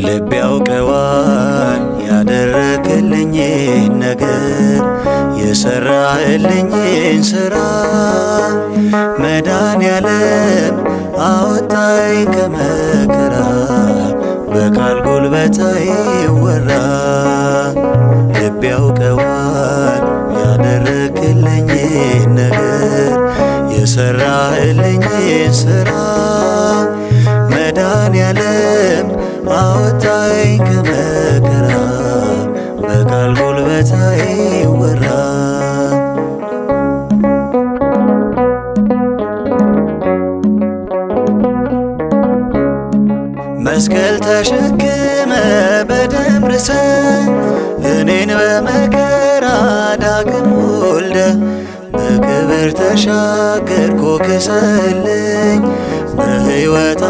ልብ ያውቀዋል ያደረክልኝን ነገር የሰራህልኝን ሥራ። መድኃኔዓለም አወጣኝ ከመከራ በቃል ጉልበት አይወራ። ልብ ያውቀዋል ያደረክልኝን ነገር የሰራህልኝን ሥራ። መድኃኔዓለም አወጣኝ ከመከራ በቃል ጉልበት አይወራ። መስቀል ተሸክመ በደም ርሰ እኔን በመከራ ዳግም ወልደ በክብር ተሻገርኩ ክሰልኝ በሕይወት